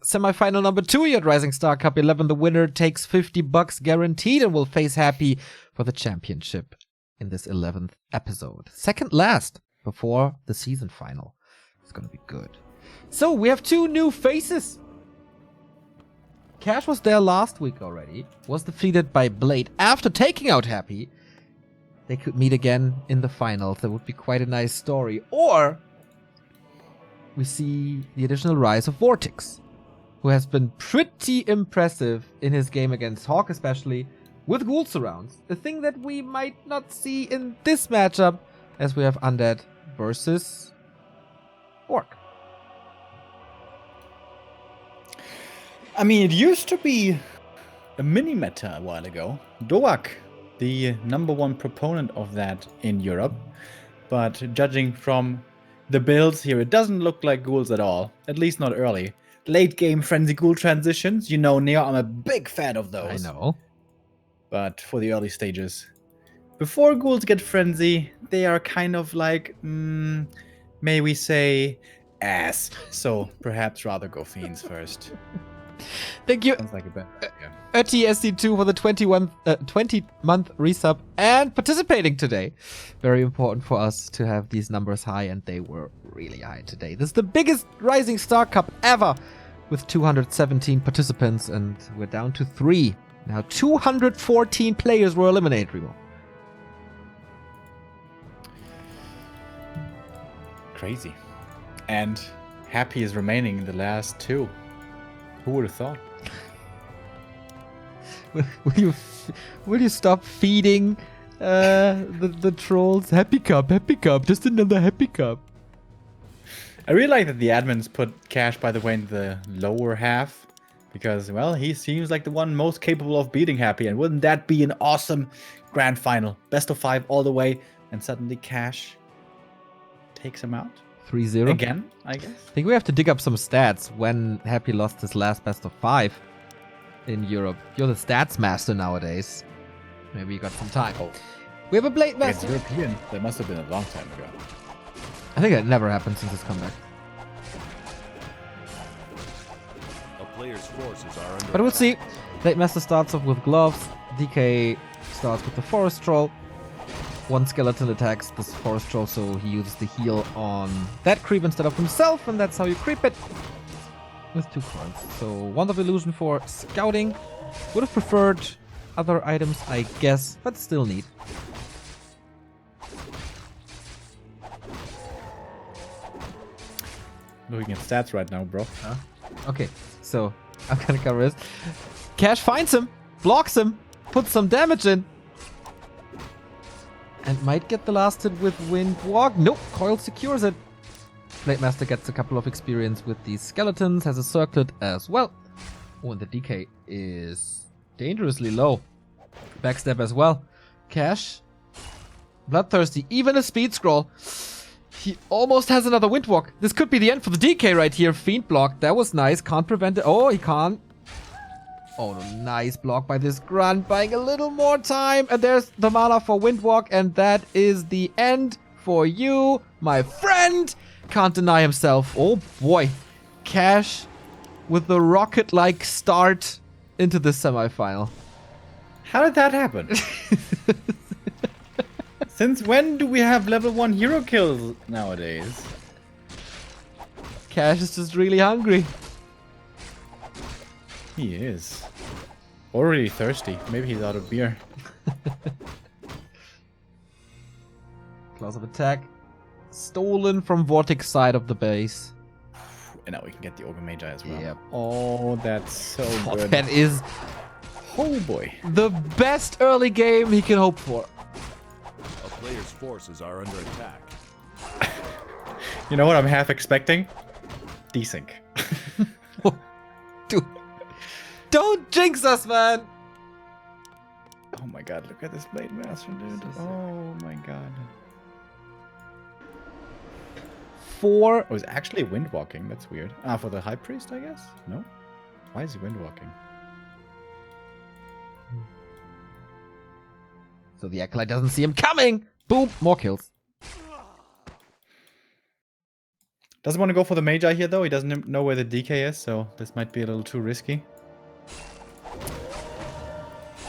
semifinal number 2 here at Ryzing Star Cup 11. The winner takes $50 guaranteed and will face Happy for the championship in this 11th episode. Second last before the season final. It's gonna be good. So we have 2 new faces. Cash was there last week already, was defeated by Blade after taking out Happy. They could meet again in the finals. That would be quite a nice story. Or we see the additional rise of Vortix, who has been pretty impressive in his game against Hawk, especially with ghoul surrounds. A thing that we might not see in this matchup, as we have Undead versus Orc. I mean, it used to be a mini meta a while ago. Doak, the #1 proponent of that in Europe. But judging from the builds here, it doesn't look like ghouls at all. At least not early. Late game frenzy ghoul transitions, you know, Neo, I'm a big fan of those. I know. But for the early stages, before ghouls get frenzy, they are kind of like, may we say, ass. So perhaps rather go fiends first. Thank you, Sounds like a bad idea. ETSC2 for the 20-month resub and participating today. Very important for us to have these numbers high, and they were really high today. This is the biggest Ryzing Star Cup ever with 217 participants, and we're down to 3. Now 214 players were eliminated, Remo. Crazy. And Happy is remaining in the last 2. Who would have thought? Will you stop feeding the trolls? Happy cup, just another happy cup. I really like that the admins put Cash, by the way, in the lower half. Because, well, he seems like the one most capable of beating Happy. And wouldn't that be an awesome grand final? Best of 5 all the way. And suddenly Cash takes him out. 3-0. Again, I guess. I think we have to dig up some stats when Happy lost his last best of 5 in Europe. You're the stats master nowadays. Maybe you got some time. Oh. We have a Blade It's master. European. That must have been a long time ago. I think that never happened since his comeback. A player's forces are under But we'll see. Blade master starts off with gloves. DK starts with the forest troll. 1 skeleton attacks this forest troll, so he uses the heal on that creep instead of himself, and that's how you creep it. With 2 cards. So Wand of Illusion for scouting. Would have preferred other items, I guess, but still neat. Looking at stats right now, bro. Okay, so I'm gonna cover this. Cash finds him, blocks him, puts some damage in. And might get the last hit with Windwalk. Nope, Coil secures it. Blade Master gets a couple of experience with these skeletons, has a circlet as well. Oh, and the DK is dangerously low. Backstab as well. Cash, bloodthirsty, even a speed scroll. He almost has another Windwalk. This could be the end for the DK right here. Fiend block, that was nice. Can't prevent it. Oh, he can't. Oh, nice block by this grunt, buying a little more time. And there's the mana for Windwalk, and that is the end for you, my friend. Can't deny himself. Oh boy. Cash with the rocket-like start into the semifinal. How did that happen? Since when do we have level 1 hero kills nowadays? Cash is just really hungry. He is. Already thirsty. Maybe he's out of beer. Claws of attack. Stolen from Vortix side of the base. And now we can get the Ogre Magi as well. Yep. Oh, that's so Oh, good. that is Oh boy. the best early game he can hope for. a player's forces are under attack. You know what I'm half expecting? Desync. Dude, don't jinx us, man. Oh my god, look at this Blade Master, dude. Oh my god. 4. Oh, it's actually windwalking. That's weird. Ah, for the High Priest, I guess? No? Why is he windwalking? So the Acolyte doesn't see him coming. Boom, more kills. Doesn't want to go for the Magi here, though. He doesn't know where the DK is, so this might be a little too risky.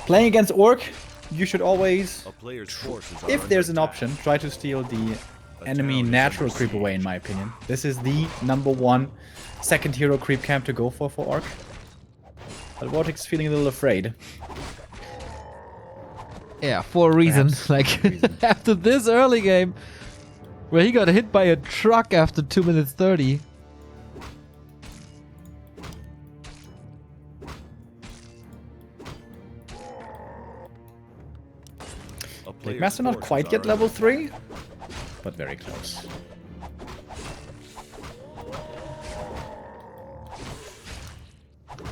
Playing against Orc, you should always, A player's forces are if under there's an attack. option, try to steal the enemy town is natural under creep away, in my opinion. This is the #1 second hero creep camp to go for Orc. But Vortix is feeling a little afraid. Yeah, for a reason. Perhaps Like, for a reason. after this early game, where he got hit by a truck after 2 minutes 30. A Blade player's Master not forces quite are yet under level attack. 3, but very close.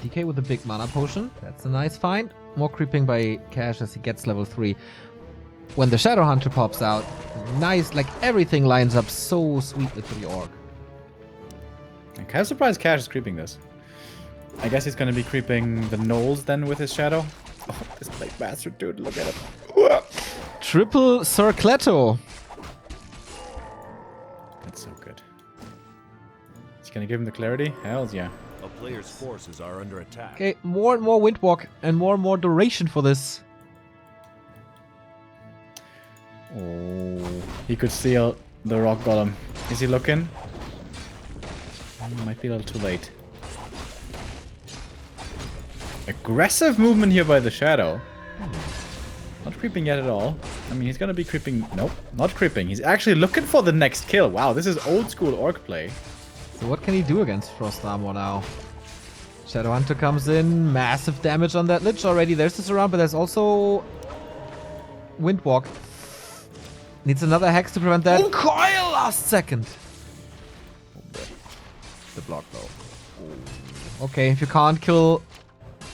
DK with a big mana potion. That's a nice find. More creeping by Cash as he gets level 3. When the Shadow Hunter pops out, nice, like everything lines up so sweetly for the Orc. I'm kind of surprised Cash is creeping this. I guess he's going to be creeping the Knolls then with his Shadow. Oh, this Blade Master dude, look at him. Triple Circletto. That's so good. He's going to give him the clarity? Hells yeah. A player's forces are under attack. Okay, more and more Windwalk and more duration for this. Oh, he could steal the Rock Golem. Is he looking? Might be a little too late. Aggressive movement here by the Shadow. Not creeping yet at all. I mean, he's gonna be creeping. Nope, not creeping. He's actually looking for the next kill. Wow, this is old school Orc play. So what can he do against Frost Armor now? Shadow Hunter comes in, massive damage on that Lich already. There's this around, but there's also Windwalk. Needs another Hex to prevent that. Coil last second. The block though. Okay, if you can't kill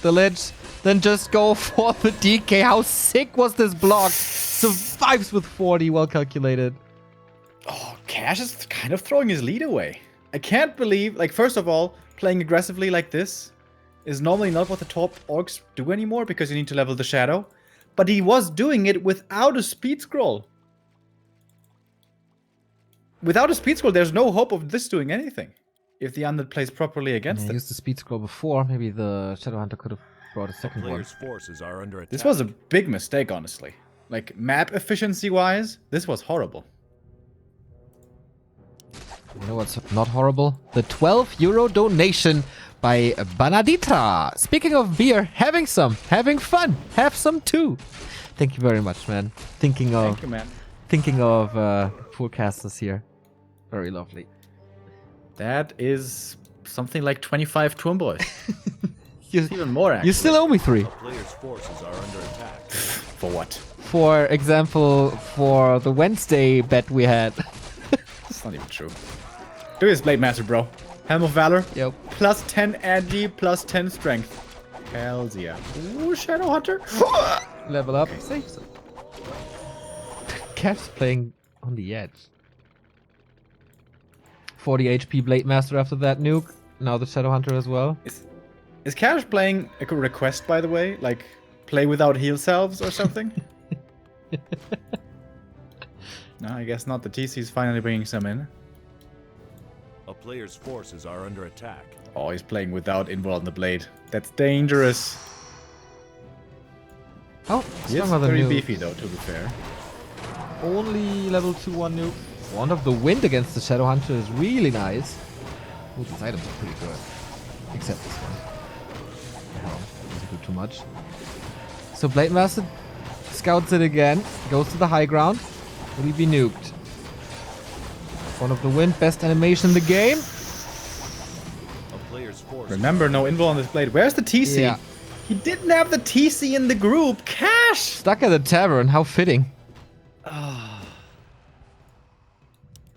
the Lich, then just go for the DK. How sick was this block? Survives with 40, well calculated. Oh, Cash is kind of throwing his lead away. I can't believe, like, first of all, playing aggressively like this is normally not what the top Orcs do anymore because you need to level the Shadow. But he was doing it without a speed scroll. Without a speed scroll, there's no hope of this doing anything. If the Undead plays properly against I it. used the speed scroll before. Maybe the Shadow Hunter could have brought a A second one. player's forces are under attack. This was a big mistake, honestly. Like, map efficiency-wise, this was horrible. You know what's not horrible? The 12 euro donation by Banadita. Speaking of beer, having some, having fun, have some too. Thank you very much, man. Thinking Thank you, man. pool casters here. Very lovely. That is something like 25 Turmboys. You, Even more, actually. you still owe me 3. A player's forces are under attack. For what? For example, for the Wednesday bet we had. That's not even true. Do this, Blade Master, bro. Helm of Valor. Yep. Plus 10 agi, plus 10 strength. Hells yeah. Ooh, Shadow Hunter. Level up. Save some. Cat's playing on the edge. 40 HP Blade Master after that nuke. Now the Shadow Hunter as well. Is Cash playing a request, by the way? Like, play without heal salves or something? No, I guess not. The TC's finally bringing some in. A player's forces are under attack. Oh, he's playing without Invul on the blade. That's dangerous. Oh, He is stronger than very nuke. beefy, though, to be fair. Only level 2-1 nuke. Wand of the Wind against the Shadow Hunter is really nice. Ooh, these items are pretty good. Except this one. Hell, doesn't do too much. So Blade Master scouts it again. Goes to the high ground. Will he be nuked? Wand of the Wind, best animation in the game. A player's forces. Remember, no Invul on this blade. Where's the TC? Yeah. He didn't have the TC in the group. Cash! Stuck at the tavern, how fitting.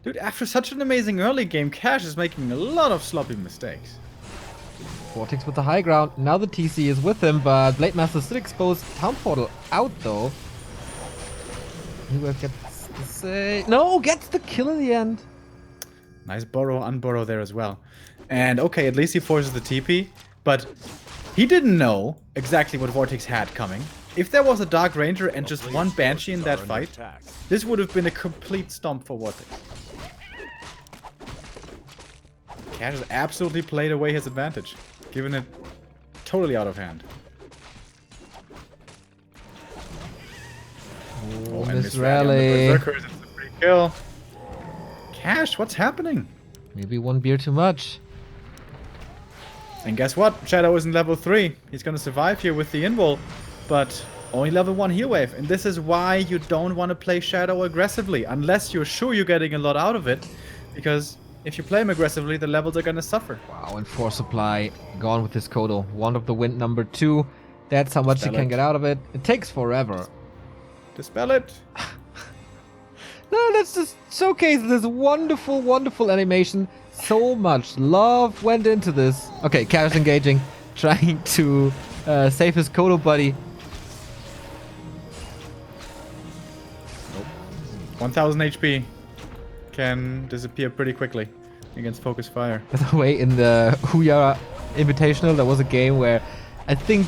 Dude, after such an amazing early game, Cash is making a lot of sloppy mistakes. Vortix with the high ground. Now the TC is with him, but Blade Master still exposed. Town Portal out though. He will get the save. No, gets the kill in the end. Nice borrow, unborrow there as well. And okay, at least he forces the TP, but he didn't know exactly what Vortix had coming. If there was a Dark Ranger and just one Banshee in that fight, this would have been a complete stomp for Vortix. Cash has absolutely played away his advantage, giving it totally out of hand. Oh, and Miss Miss Rally on the Rally. Berserkers, it's a free kill. Cash, what's happening? Maybe one beer too much. And guess what? Shadow isn't level 3. He's gonna survive here with the invul, but only level 1 heal wave. And this is why you don't want to play Shadow aggressively, unless you're sure you're getting a lot out of it. Because if you play him aggressively, the levels are gonna suffer. Wow, and Force Supply gone with this Kodo. Wand of the Wind number 2. That's how much Dispel you can it. get out of it. It takes forever. Dispel it. No, let's just showcase this wonderful, wonderful animation. So much love went into this. Okay, Cash engaging, trying to save his Kodo buddy. 1000 HP can disappear pretty quickly against Focus Fire. By the way, in the Huya Invitational, there was a game where I think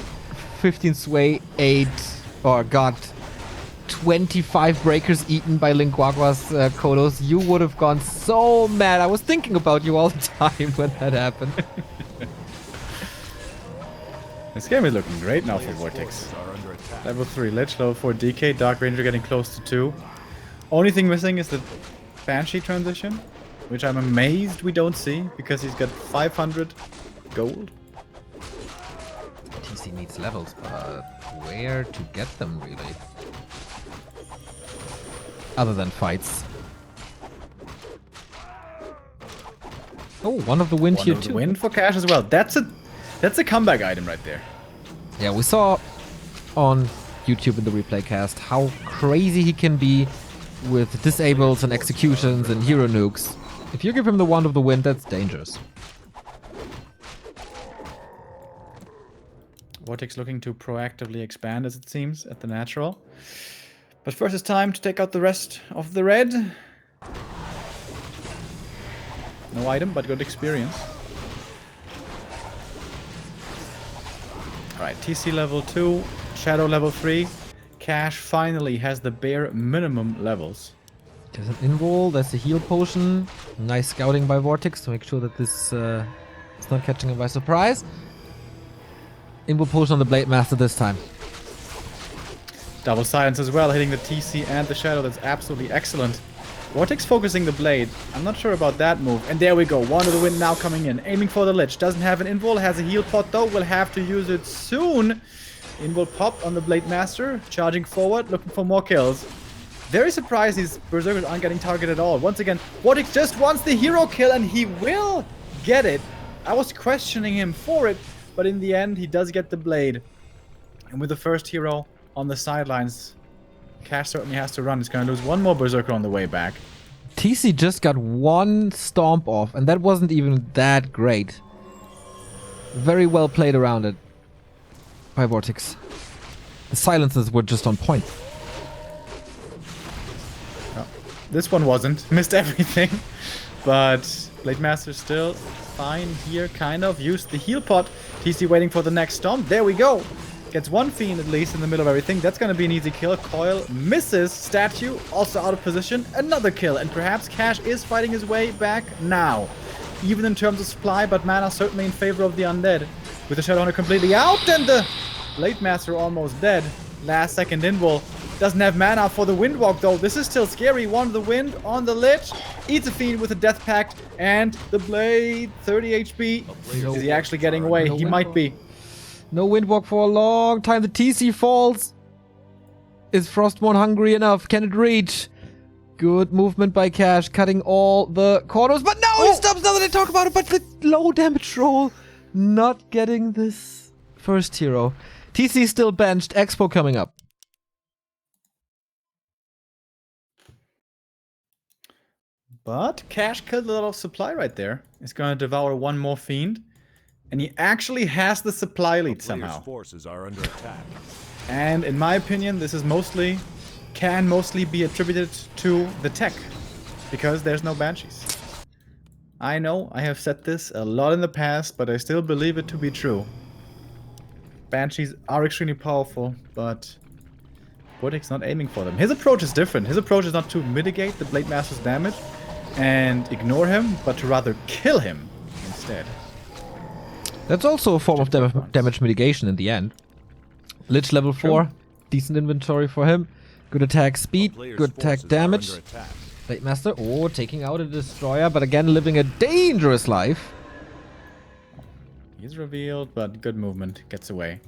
15 Sway ate or got 25 breakers eaten by Linguagua's Kodos. You would have gone so mad. I was thinking about you all the time when that happened. This game is looking great now for Vortix. Forces are under attack. Level 3 Lich, level 4 DK, Dark Ranger getting close to 2. Only thing missing is the Banshee transition, which I'm amazed we don't see, because he's got 500 gold. TC needs levels, but where to get them, really? Other than fights. Oh, one of the wind One here of the too. wind for Cash as well. That's a comeback item right there. Yeah, we saw on YouTube in the replay cast how crazy he can be with disables and executions and hero nukes. If you give him the Wand of the Wind, that's dangerous. Vortix looking to proactively expand, as it seems, at the natural. But first it's time to take out the rest of the red. No item, but good experience. Alright, TC level 2, Shadow level 3. Cash finally has the bare minimum levels. There's an invul, there's a heal potion. Nice scouting by Vortix to make sure that this is not catching him by surprise. Invul potion on the Blade Master this time. Double silence as well, hitting the TC and the Shadow. That's absolutely excellent. Vortix focusing the blade. I'm not sure about that move. And there we go. Wand of the Wind now coming in. Aiming for the Lich. Doesn't have an invul. Has a heal pot though. Will have to use it soon. Invul pop on the Blade Master. Charging forward. Looking for more kills. Very surprised these Berserkers aren't getting targeted at all. Once again, Vortix just wants the hero kill and he will get it. I was questioning him for it. But in the end, he does get the blade. And with the first hero on the sidelines, Cash certainly has to run. He's going to lose one more Berserker on the way back. TC just got one stomp off, and that wasn't even that great. Very well played around it by Vortix. The silences were just on point. No, this one wasn't. Missed everything. But Blade Master still fine here, kind of. Used the heal pot. TC waiting for the next stomp. There we go. Gets one Fiend at least in the middle of everything. That's going to be an easy kill. Coil misses. Statue also out of position. Another kill. And perhaps Cash is fighting his way back now. Even in terms of supply, but mana certainly in favor of the undead. With the Shadowhunter completely out and the Blade Master almost dead. Last second invul. Doesn't have mana for the Windwalk though. This is still scary. One of the Wind on the Lich. Eats a Fiend with a Death Pact. And the Blade, 30 HP. Is he actually getting away? He might be. No Windwalk for a long time. The TC falls. Is Frostmourne hungry enough? Can it reach? Good movement by Cash, cutting all the corners. But no, he stops now that I talk about it. But the low damage roll, not getting this first hero. TC still benched. Expo coming up. But Cash killed a lot of supply right there. He's going to devour one more Fiend. And he actually has the supply lead somehow. Forces are under attack. And in my opinion, this is can mostly be attributed to the tech. Because there's no Banshees. I know, I have said this a lot in the past, but I still believe it to be true. Banshees are extremely powerful, but Vortix not aiming for them. His approach is different. His approach is not to mitigate the Blade Master's damage and ignore him, but to rather kill him instead. That's also a form of Just once. damage mitigation in the end. Lich level 4, decent inventory for him. Good attack speed, Player's good attack forces are damage. under attack. Blade Master, oh, taking out a destroyer, but again living a dangerous life. He's revealed, but good movement. Gets away.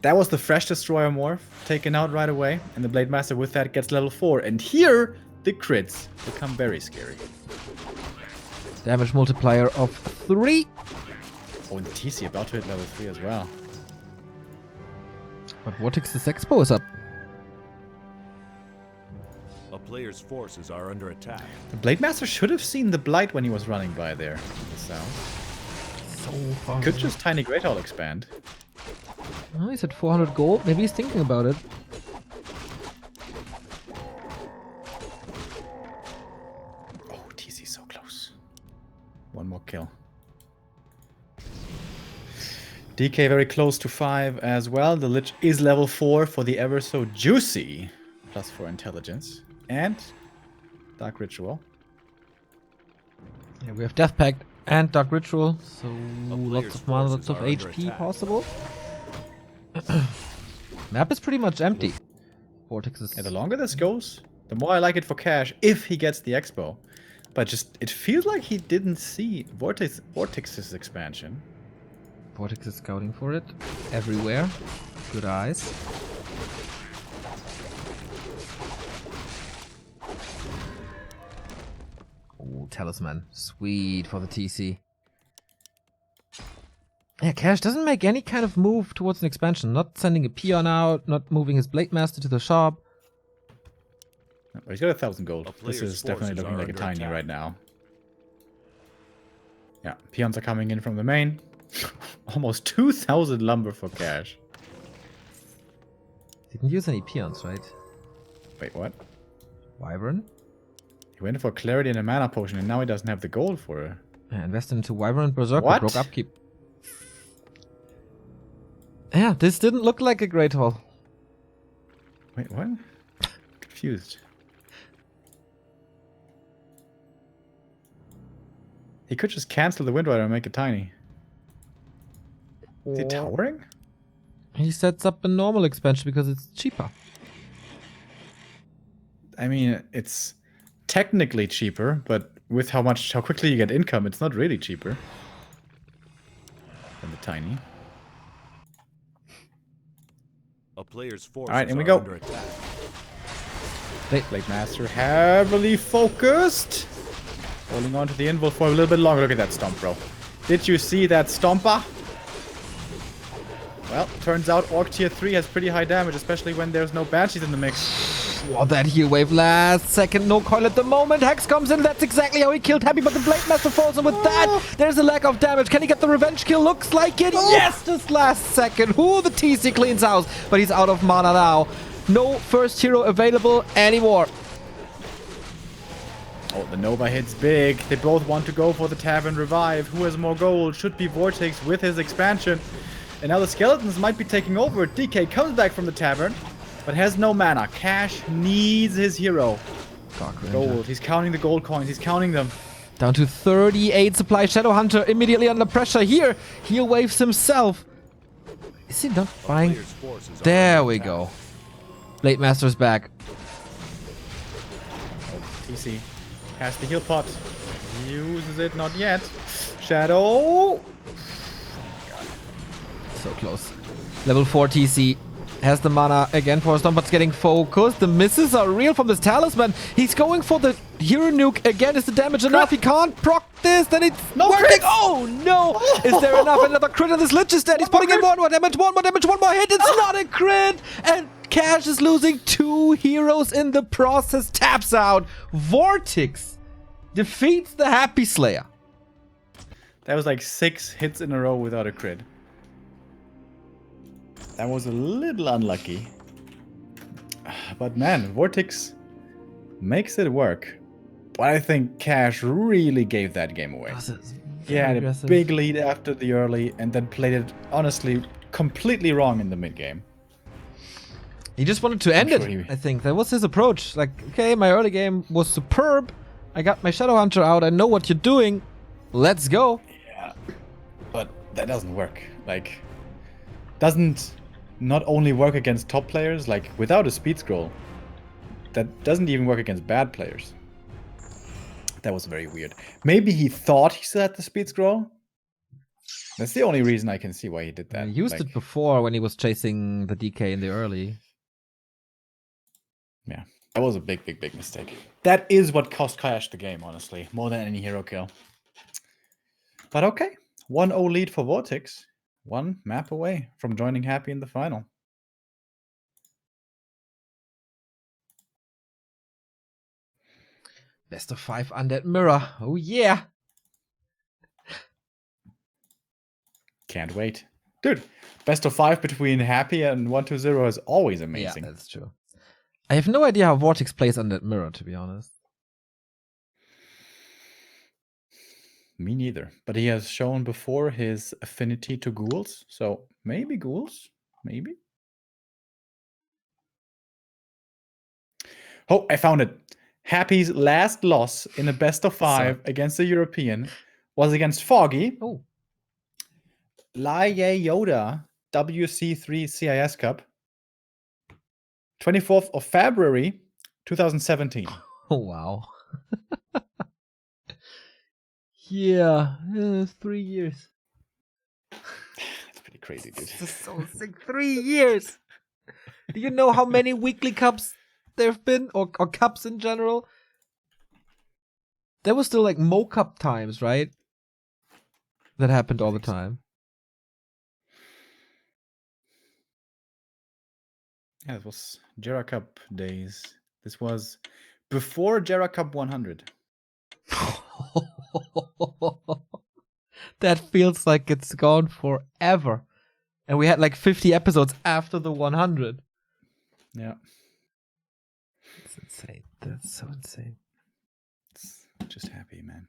That was the fresh destroyer morph, taken out right away. And the Blade Master with that gets level 4. And here, the crits become very scary. Damage multiplier of 3. Oh, and TC about to hit level 3 as well. But Vortix's Expo is up. A player's forces are under attack. The Blade Master should have seen the Blight when he was running by there. So, So far. could just Tiny Great Hall expand. Oh, he's at 400 gold. Maybe he's thinking about it. Oh, TC so close. One more kill. DK very close to 5 as well. The Lich is level 4 for the ever so juicy +4 intelligence. And Dark Ritual. Yeah, we have Death Pact and Dark Ritual, so lots player's of mana, lots forces of are under HP attack. possible. Map is pretty much empty. Vortix is... Yeah, the longer this goes, the more I like it for Cash if he gets the Expo. But just, it feels like he didn't see Vortix's expansion. Vortix is scouting for it everywhere. Good eyes. Oh, Talisman. Sweet for the TC. Yeah, Cash doesn't make any kind of move towards an expansion. Not sending a peon out, not moving his Blade Master to the shop. Oh, he's got 1,000 gold. A This player's is definitely forces looking are like a under tiny attack. right now. Yeah, peons are coming in from the main. Almost 2,000 lumber for Cash. Didn't use any peons, right? Wait, what? Wyvern? He went for clarity and a mana potion, and now he doesn't have the gold for it. Yeah, invested into Wyvern and Berserker. What? Broke upkeep. Yeah, this didn't look like a great haul. Wait, what? Confused. He could just cancel the Wind Rider and make it tiny. Is he towering? He sets up a normal expansion because it's cheaper. I mean, it's technically cheaper, but with how quickly you get income, it's not really cheaper than the tiny. A player's forces Alright, in we are go. under attack. Blade Master heavily focused. Holding on to the invul for a little bit longer. Look at that stomp, bro. Did you see that stomper? Well, turns out Orc tier 3 has pretty high damage, especially when there's no Banshees in the mix. Oh, that heal wave last second. No coil at the moment. Hex comes in. That's exactly how he killed Happy, but the Blade Master falls. And with that, there's a lack of damage. Can he get the revenge kill? Looks like it. Yes, just last second. Who the TC cleans house, but he's out of mana now. No first hero available anymore. Oh, the Nova hits big. They both want to go for the Tavern Revive. Who has more gold? Should be Vortix with his expansion. And now the Skeletons might be taking over. DK comes back from the Tavern, but has no mana. Cash needs his hero. Dark Ranger. Gold. He's counting the gold coins. He's counting them. Down to 38 supply. Shadowhunter immediately under pressure here. Heal waves himself. Is he not buying? Player's forces are There under we attack. go. Blade Master's back. TC has the heal pot. Uses it, not yet. Shadow. So close. Level 4 TC has the mana again for a Stomp, but it's getting focused. The misses are real from this Talisman. He's going for the Hero Nuke again. Is the damage enough? He can't proc this. Then it's No working. crits! Oh no! Is there enough? Another crit on this Lich is dead. He's putting in one more damage, one more hit. It's not a crit. And Cash is losing 2 heroes in the process. Taps out. Vortix defeats the Happy Slayer. That was like 6 hits in a row without a crit. That was a little unlucky. But man, Vortix makes it work. But I think Cash really gave that game away. He had a big lead after the early and then played it, honestly, completely wrong in the mid game. He just wanted to end sure it, he- I think. That was his approach. Like, okay, my early game was superb. I got my Shadowhunter out. I know what you're doing. Let's go. Yeah. But that doesn't work. Like, doesn't not only work against top players, like without a speed scroll, that doesn't even work against bad players. That was very weird. Maybe he thought he still had the speed scroll. That's the only reason I can see why he did that. He used it before when he was chasing the DK in the early. Yeah, that was a big, big, big mistake. That is what cost Kayash the game, honestly, more than any hero kill. But okay, 1-0 lead for Vortix. One map away from joining Happy in the final. Best of 5 Undead Mirror. Oh yeah. Can't wait. Dude, best of 5 between Happy and 1-2-0 is always amazing. Yeah, that's true. I have no idea how Vortix plays Undead Mirror, to be honest. Me neither. But he has shown before his affinity to ghouls. So maybe ghouls? Maybe? Oh, I found it. Happy's last loss in a best of 5 against the European was against Foggy. Oh. Lai Yoda WC3 CIS Cup. 24th of February, 2017. Oh, wow. Yeah, 3 years. That's pretty crazy, dude. This is so sick. 3 years. Do you know how many weekly cups there have been, or cups in general? There was still like Mo Cup times, right? That happened all the time. Yeah, it was Jera Cup days. This was before Jera Cup 100. That feels like it's gone forever. And we had like 50 episodes after the 100. Yeah. It's insane. That's so insane. It's just happy, man.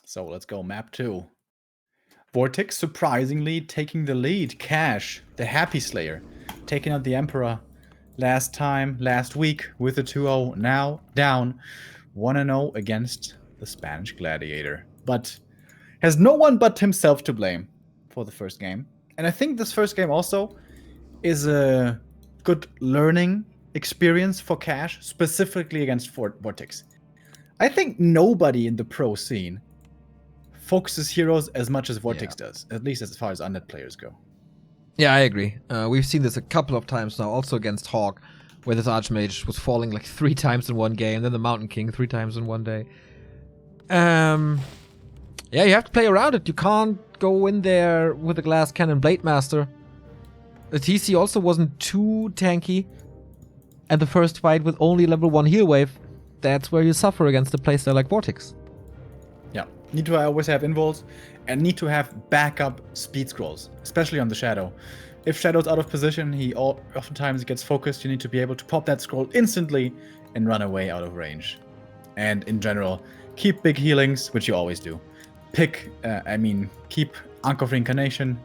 So let's go. Map 2. Vortix surprisingly taking the lead. Cash, the Happy Slayer, taking out the Emperor last week with a 2-0. Now down 1-0 against the Spanish Gladiator. But has no one but himself to blame for the first game. And I think this first game also is a good learning experience for Cash, specifically against Vortix. I think nobody in the pro scene focuses heroes as much as Vortix does, at least as far as undead players go. Yeah, I agree. We've seen this a couple of times now, also against Hawk, where this Archmage was falling like 3 times in one game, then the Mountain King 3 times in one day. Yeah, you have to play around it. You can't go in there with a glass cannon Blade Master. The TC also wasn't too tanky. And the first fight with only level 1 heal wave, that's where you suffer against a playstyle like Vortix. Yeah, need to always have invols and need to have backup speed scrolls, especially on the Shadow. If Shadow's out of position, he oftentimes gets focused. You need to be able to pop that scroll instantly and run away out of range. And in general, keep big healings, which you always do. Keep Anchor of Reincarnation.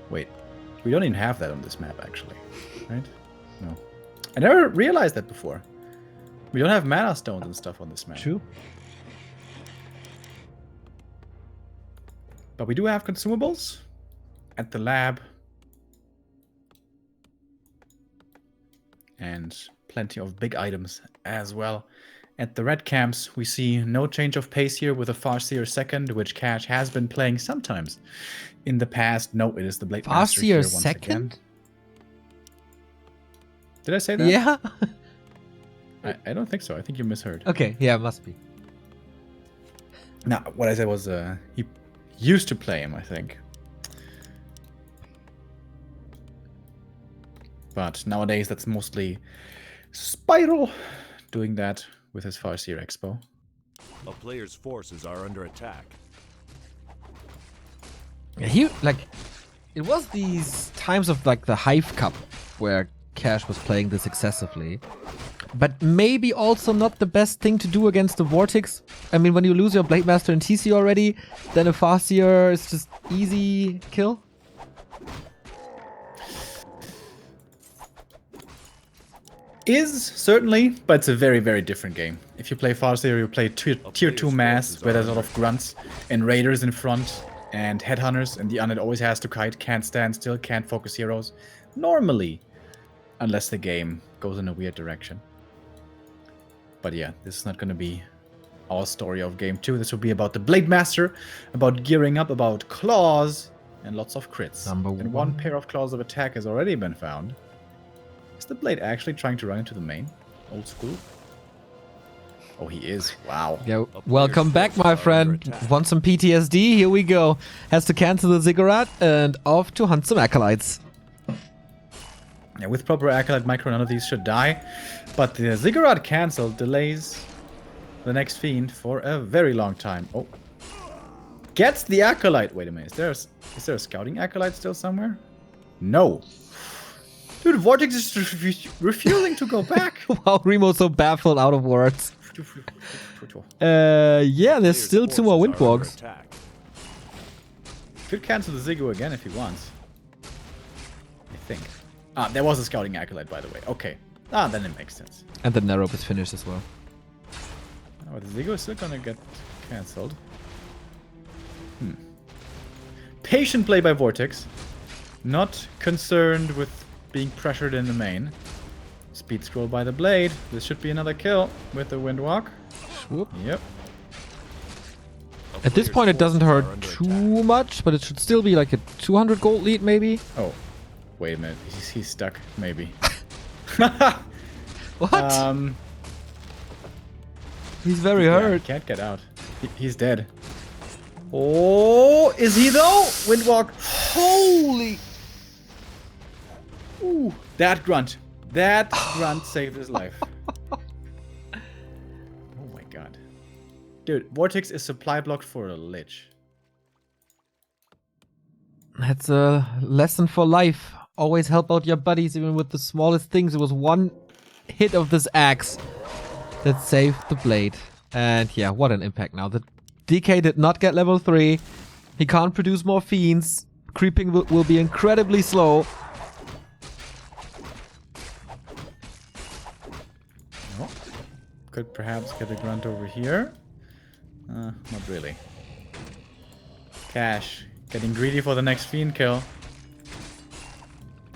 Wait, we don't even have that on this map, actually, right? No. I never realized that before. We don't have mana stones and stuff on this map. True. But we do have consumables at the lab. And plenty of big items as well. At the red camps, we see no change of pace here with a Farseer second, which Cash has been playing sometimes in the past. No, it is the Blade Master here Farseer once second? again. Did I say that? Yeah. I don't think so. I think you misheard. Okay, yeah, must be. No, what I said was he used to play him, I think. But nowadays, that's mostly Spiral doing that with his Farseer Expo. A player's forces are under attack. Yeah, it was these times of like the Hive Cup where Cash was playing this excessively. But maybe also not the best thing to do against the Vortix. I mean, when you lose your Blade Master and TC already, then a Farseer is just easy kill. Is certainly, but it's a very, very different game. if you play Farseer, you play tier 2 mass, where there's a lot of grunts and raiders in front and headhunters, and the unit always has to kite, can't stand still, can't focus heroes. Normally, unless the game goes in a weird direction. But yeah, this is not going to be our story of game 2. This will be about the Blade Master, about gearing up, about claws, and lots of crits. And one pair of claws of attack has already been found. Is the Blade actually trying to run into the main? Old school? Oh, he is. Wow. Yeah, welcome back, my friend. Want some PTSD? Here we go. Has to cancel the ziggurat and off to hunt some acolytes. Yeah, with proper acolyte micro, none of these should die. But the ziggurat cancel delays the next fiend for a very long time. Oh. Gets the acolyte. Wait a minute. Is there a scouting acolyte still somewhere? No. Dude, Vortix is refusing to go back. Wow, Remo's so baffled, out of words. Yeah, there's still 2 more windwalks. Could cancel the Ziggo again if he wants. I think. Ah, there was a scouting acolyte, by the way. Okay. Ah, then it makes sense. And the Narrow is finished as well. Oh, the Ziggo is still gonna get cancelled. Patient play by Vortix. Not concerned with being pressured in the main. Speed scroll by the Blade. This should be another kill with the Windwalk. Swoop. Yep. At this point, it doesn't hurt too much, but it should still be like a 200 gold lead, maybe. Oh, wait a minute. He's stuck, maybe. What? He's very hurt. He can't get out. He's dead. Oh, is he though? Windwalk. Holy. Ooh, that grunt. That grunt saved his life. Oh my god. Dude, Vortix is supply blocked for a lich. That's a lesson for life. Always help out your buddies, even with the smallest things. It was one hit of this axe that saved the Blade. And yeah, what an impact now. The DK did not get level 3. He can't produce more fiends. Creeping will be incredibly slow. Oh. Could perhaps get a grunt over here. Not really. Cash. Getting greedy for the next fiend kill.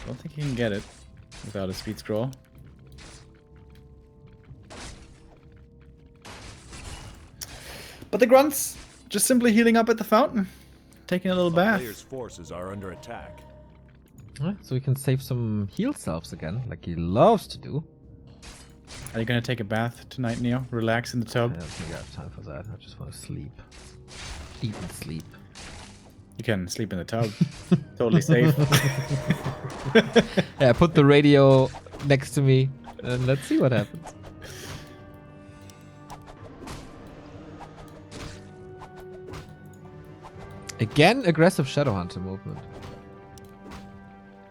Don't think he can get it without a speed scroll. But the grunts just simply healing up at the fountain, taking a little bath. Player's forces are under attack. So we can save some heal selves again, like he loves to do. Are you gonna take a bath tonight, Neo? Relax in the I tub. don't think I have time for that. I just want to sleep. Eat and sleep. You can sleep in the tub. Totally safe. Yeah, put the radio next to me and let's see what happens. Again, aggressive Shadowhunter movement.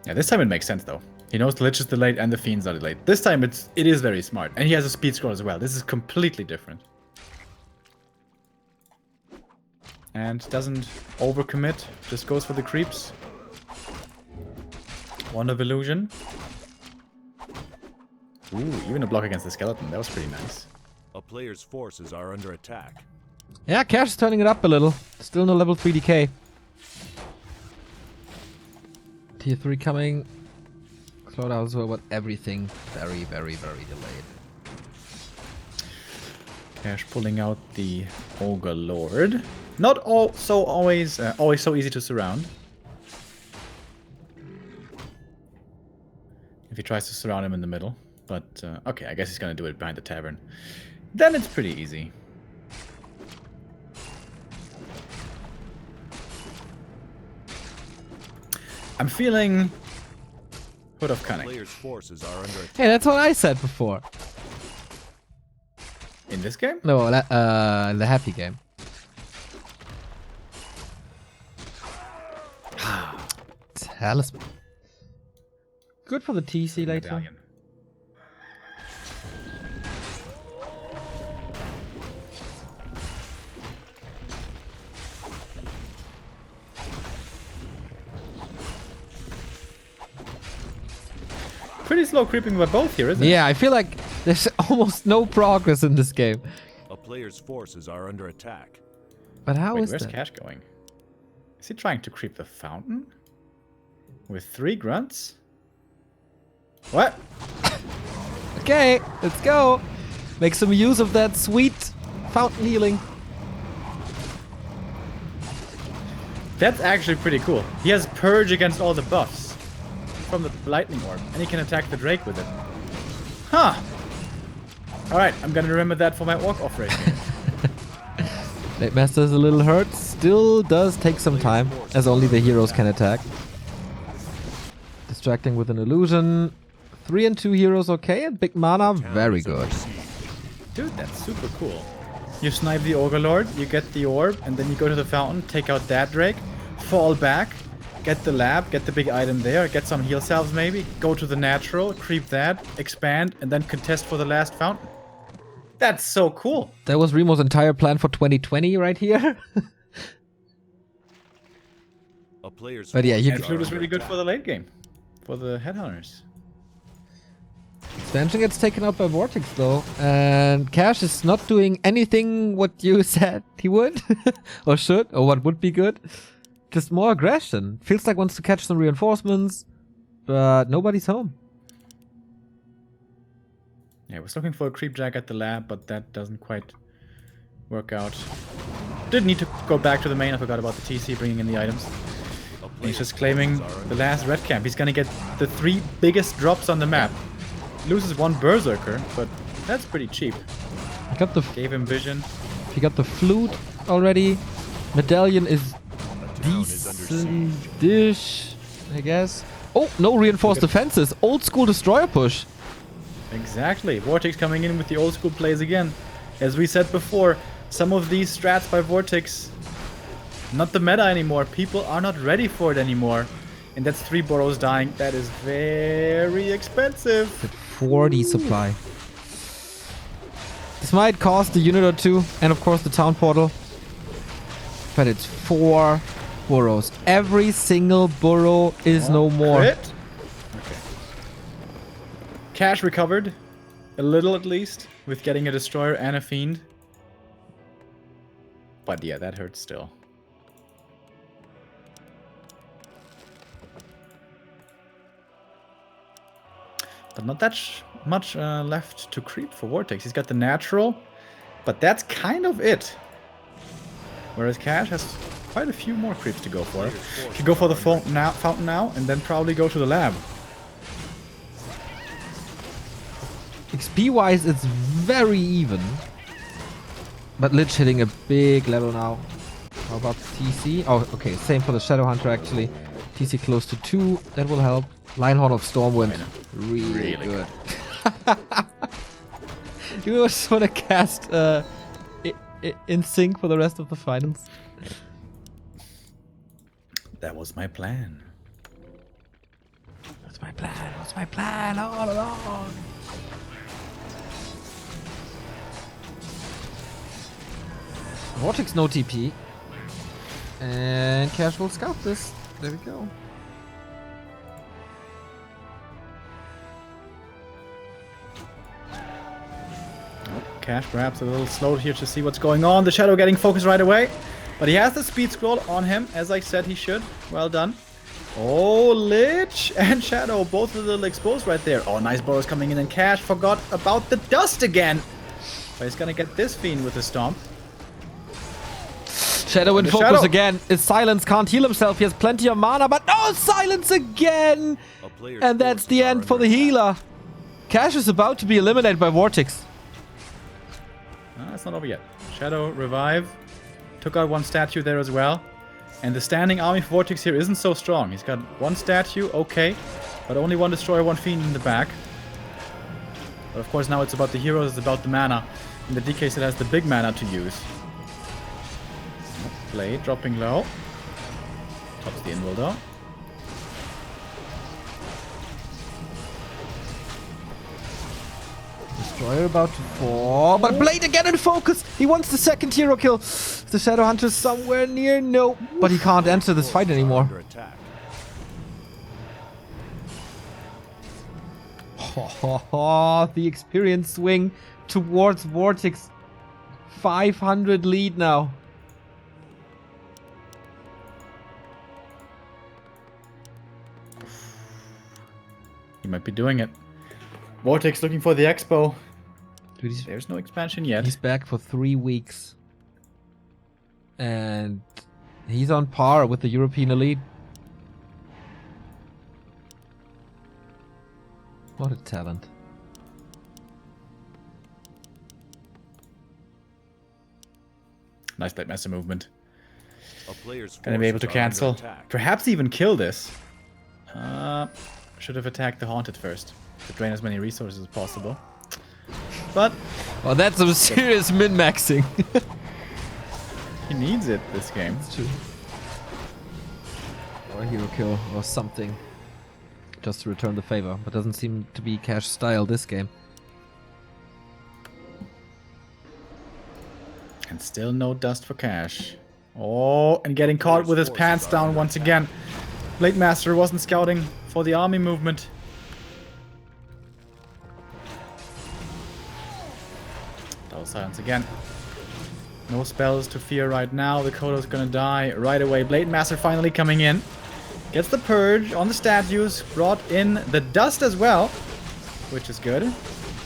Yeah, this time it makes sense though. He knows the Lich is delayed and the Fiends are delayed. This time it is very smart. And he has a speed scroll as well. This is completely different. And doesn't overcommit. Just goes for the creeps. Wand of Illusion. Ooh, even a block against the skeleton. That was pretty nice. A player's forces are under attack. Yeah, Cash is turning it up a little. Still no level 3 DK. Tier 3 coming. Cloud out as well, but everything very, very, very delayed. Cash pulling out the Ogre Lord. Not always so easy to surround. If he tries to surround him in the middle. But, okay, I guess he's gonna do it behind the tavern. Then it's pretty easy. I'm feeling Hood of Cunning. Player's forces are under attack. Hey, that's what I said before. In this game? No, the happy game. Talisman. Good for the TC later. Medallion. Pretty slow creeping by both here, isn't it? Yeah, I feel like there's almost no progress in this game. A player's forces are under attack. But how Wait, is where's that? Cash going? Is he trying to creep the fountain? With 3 grunts? What? Okay, let's go. Make some use of that sweet fountain healing. That's actually pretty cool. He has Purge against all the buffs from the Lightning Orb, and he can attack the Drake with it. Huh. Alright, I'm gonna remember that for my Orc off-race game. Late Master is a little hurt. Still does take some time, as only the heroes can attack. Distracting with an illusion. 3 and 2 heroes okay, and big mana very good. Dude, that's super cool. You snipe the Ogre Lord, you get the orb, and then you go to the fountain, take out that Drake, fall back, get the lab, get the big item there, get some heal salves maybe, go to the natural, creep that, expand, and then contest for the last fountain. That's so cool. That was Remo's entire plan for 2020 right here. A player's But yeah, you And forces Flute are is really under good for the late game. For the Headhunters. Expansion gets taken out by Vortix though, and Cash is not doing anything what you said he would, or should, or what would be good. Just more aggression. Feels like wants to catch some reinforcements, but nobody's home. Yeah, I was looking for a creep jack at the lab, but that doesn't quite work out. Did need to go back to the main. I forgot about the TC bringing in the items. A And he's player's just claiming forces are the under last red camp. He's gonna get the 3 biggest drops on the map. Loses 1 Berserker, but that's pretty cheap. He got the Gave him vision. he got the flute already. Medallion is town is under decent dish, I guess. Oh, no reinforced defenses. Old school destroyer push. Exactly. Vortix coming in with the old school plays again. As we said before, some of these strats by Vortix, not the meta anymore. People are not ready for it anymore. And that's 3 burrows dying. That is very expensive. 40 supply. This might cost a unit or 2, and of course the town portal. But it's 4 burrows. Every single burrow is no more. Crit? Okay. Cash recovered. A little at least. With getting a destroyer and a fiend. But yeah, that hurts still. But not that much left to creep for Vortix. He's got the natural, but that's kind of it. Whereas Cash has quite a few more creeps to go for. He can go for the fountain now, and then probably go to the lab. XP wise, it's very even. But Lich hitting a big level now. How about TC? Oh, okay, same for the Shadow Hunter actually. TC close to 2, that will help. Linehorn of Stormwind, really good. You just want to cast in sync for the rest of the finals. That was my plan. That's my plan. That's my plan all along. Vortix no TP. And Cash will scout this. There we go. Cash perhaps a little slow here to see what's going on. The Shadow getting focused right away. But he has the speed scroll on him, as I said he should. Well done. Oh, Lich and Shadow, both a little exposed right there. Oh, nice burrows coming in, and Cash forgot about the dust again. But he's gonna get this fiend with the stomp. Shadow in The focus Shadow. again. His Silence can't heal himself. He has plenty of mana, but no Silence again! A player's And that's the forces are end for under the attack. healer. Cash is about to be eliminated by Vortix. It's not over yet. Shadow revive. Took out 1 statue there as well. And the standing army for Vortix here isn't so strong. He's got 1 statue, okay. But only 1 destroyer, 1 fiend in the back. But of course now it's about the heroes, it's about the mana. In the DK set has the big mana to use. Blade dropping low. Tops the invul though. Destroyer about to fall, but Blade again in focus. He wants the 2nd hero kill. Is the Shadow Hunter somewhere near? No, but he can't enter this fight anymore. Under attack. The experience swing towards Vortix. 500 lead now. He might be doing it. Vortex looking for the expo. Dude, There's no expansion yet. he's back for 3 weeks. And he's on par with the European elite. What a talent. Nice Blade Master movement. A player's Gonna be able to forces are under cancel. attack. Perhaps even kill this. Should have attacked the Haunted first. To drain as many resources as possible. But Well, that's some serious min-maxing. he needs it this game. That's true. Or a hero kill or something. Just to return the favor. But doesn't seem to be Cash style this game. And still no dust for Cash. Oh, and getting caught with his pants down once again. Blade Master wasn't scouting for the army movement. Double silence again. No spells to fear right now. The Kodo's gonna die right away. Blade Master finally coming in. Gets the purge on the statues. Brought in the dust as well, which is good.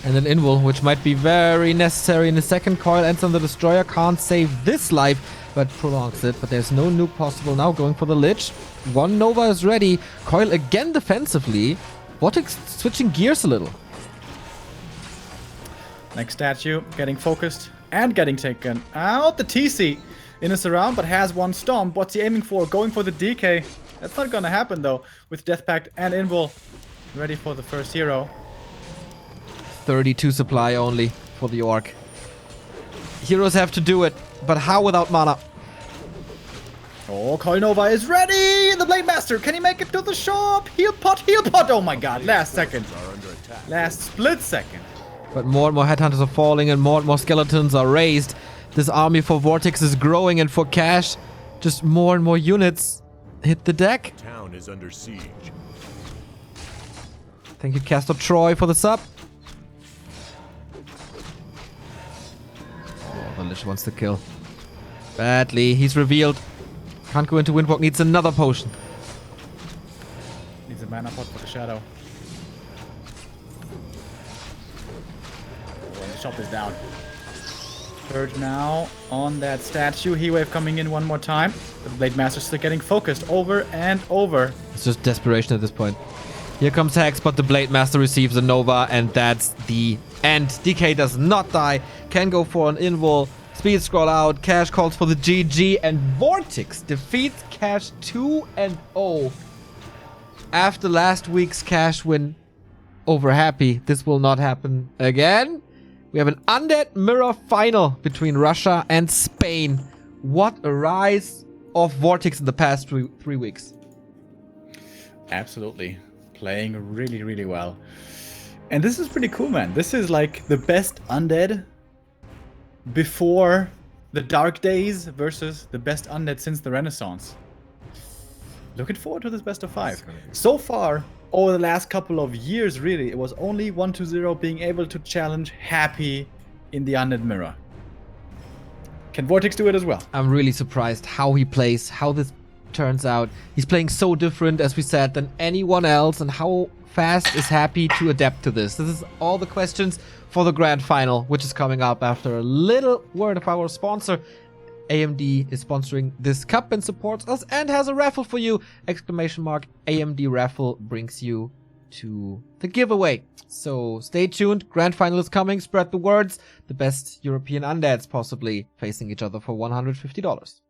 And an invul, which might be very necessary in the second coil. Ends on the destroyer. Can't save this life, but prolongs it. But there's no nuke possible now. Going for the Lich. One Nova is ready. Coil again defensively. Vortix switching gears a little. Next statue getting focused and getting taken out. The TC in a surround, but has one stomp. What's he aiming for? Going for the DK. That's not gonna happen though. With Death Pact and Invul ready for the first hero. 32 supply only for the Orc. Heroes have to do it, but how without mana? Oh, Coil Nova is ready! The Blade Master, can he make it to the shop? Heal pot, oh my god, last second. Are under attack. Last split second. But more and more headhunters are falling and more skeletons are raised. This army for Vortix is growing, and for Cash, just more and more units hit the deck. Town is under siege. Thank you, Castor Troy, for the sub. Oh, the Lich wants to kill. Badly, he's revealed. Can't go into Windwalk, needs another potion. Needs a mana pot for the shadow. Oh, and the shop is down. Purge now on that statue. Heat Wave coming in one more time. The Blade Master still getting focused over and over. It's just desperation at this point. Here comes Hex, but the Blade Master receives a Nova, and that's the end. DK does not die. Can go for an invul. Speed scroll out. Cash calls for the GG, and Vortix defeats Cash 2-0. After last week's Cash win over Happy, this will not happen again. We have an Undead Mirror final between Russia and Spain. What a rise of Vortix in the past three weeks. Absolutely. Playing really, really well. And this is pretty cool, man. This is like the best Undead before the Dark Days versus the best Undead since the Renaissance. Looking forward to this best of 5. So far, over the last couple of years, really, it was only 1-0 being able to challenge Happy in the Undead Mirror. Can Vortix do it as well? I'm really surprised how he plays, how this turns out. He's playing so different, as we said, than anyone else, and how fast is Happy to adapt to this? This is all the questions for the grand final, which is coming up after a little word of our sponsor. AMD is sponsoring this cup and supports us and has a raffle for you! AMD raffle brings you to the giveaway. So stay tuned, grand final is coming, spread the words. The best European undeads possibly facing each other for $150.